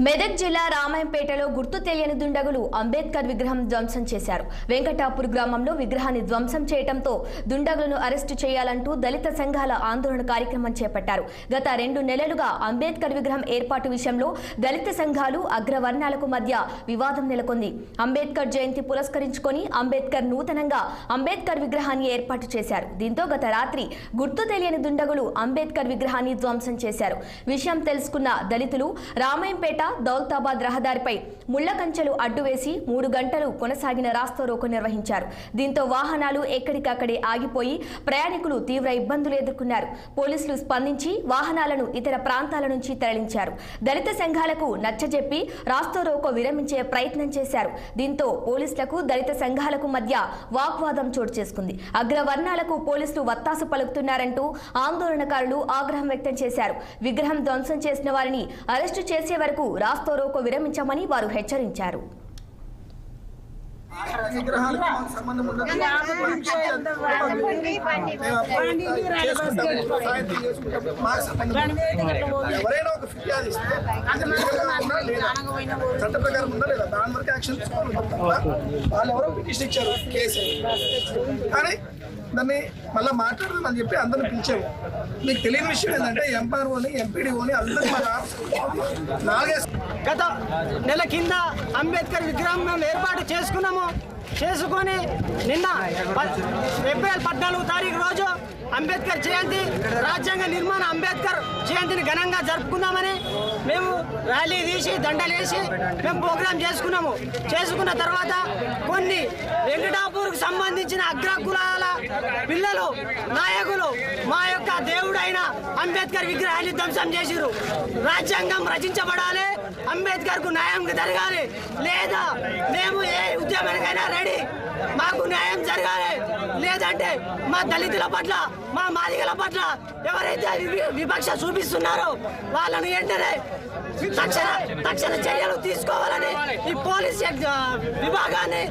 మెదక్ జిల్లా రామాయంపేటలో గుర్తు తెలియని దుండగులు అంబేద్కర్ విగ్రహం ధ్వంసం చేశారు. వెంకటాపూర్ గ్రామంలో విగ్రహాన్ని ధ్వంసం చేయడంతో దుండగులను అరెస్టు చేయాలంటూ దళిత సంఘాల ఆందోళన కార్యక్రమం చేపట్టారు. గత 2 నెలలుగా అంబేద్కర్ విగ్రహం ఏర్పాటు విషయంలో దళిత సంఘాలు అగ్రవర్ణాలకు మధ్య వివాదం నెలకొంది. అంబేద్కర్ జయంతి పురస్కరించుకొని అంబేద్కర్ నూతనంగా అంబేద్కర్ విగ్రహాన్ని ఏర్పాటు చేశారు. దీంతో గత రాత్రి గుర్తు తెలియని దుండగులు అంబేద్కర్ విగ్రహాన్ని ధ్వంసం చేశారు. విషయం తెలుసుకున్న దళితులు రామాయంపేట దౌలతాబాద్ రహదారిపై ముళ్ల కంచెలు అడ్డువేసి 3 గంటలు కొనసాగిన రాస్తారోకో నిర్వహించారు. దీంతో వాహనాలు ఎక్కడికక్కడే ఆగిపోయి ప్రయాణికులు తీవ్ర ఇబ్బందులు ఎదుర్కొన్నారు. పోలీసులు స్పందించి వాహనాలను ఇతర ప్రాంతాల నుంచి తరలించారు. దళిత సంఘాలకు నచ్చజెప్పి రాస్తారోకో విరమించే ప్రయత్నం చేశారు. దీంతో పోలీసులకు దళిత సంఘాలకు మధ్య వాగ్వాదం చోటు చేసుకుంది. అగ్రవర్ణాలకు పోలీసులు వత్తాసు పలుకుతున్నారంటూ ఆందోళనకారులు ఆగ్రహం వ్యక్తం చేశారు. విగ్రహం ధ్వంసం చేసిన వారిని అరెస్టు చేసే వరకు రాస్తారోకో విరమించమని వారు హెచ్చరించారు. ఎవరైనా ఒక ఫిర్యాదు ఇస్తే చట్ట ప్రకారం ఉందా లేదా దాని వరకు యాక్షన్ తీసుకోవాలి. వాళ్ళు ఎవరో పిటిషన్ ఇచ్చారు కేసు కానీ దాన్ని మళ్ళీ మాట్లాడదాం అని చెప్పి అందరిని పిలిచాము. మీకు తెలియని విషయం ఏంటంటే ఎంఆర్ఓని ఎంపీడీఓని అందరూ గత నెల కింద అంబేద్కర్ విగ్రహం మేము ఏర్పాటు చేసుకొని నిన్న ఏప్రిల్ 14వ తారీఖు రోజు అంబేద్కర్ జయంతి రాజ్యాంగ నిర్మాణ అంబేద్కర్ జయంతిని ఘనంగా జరుపుకుందామని మేము ర్యాలీ తీసి దండలేసి మేము ప్రోగ్రాం చేసుకున్న తర్వాత కొన్ని వెంకటాపూర్కు సంబంధించిన అగ్రకులాల పిల్లలు నాయకులు మా యొక్క దేవుడైన అంబేద్కర్ విగ్రహాన్ని ధ్వంసం చేసిరు. రాజ్యాంగం రచించబడాలి, అంబేద్కర్ కు న్యాయం జరగాలి, లేదా మేము ఏ ఉద్యమానికైనా రెడీ, మాకు న్యాయం జరగాలి. లేదంటే మా దళితుల పట్ల మా మాదిగల పట్ల ఎవరైతే వివక్ష చూపిస్తున్నారో వాళ్ళను వెంటనే తక్షణ చర్యలు తీసుకోవాలని ఈ పోలీస్ విభాగాన్ని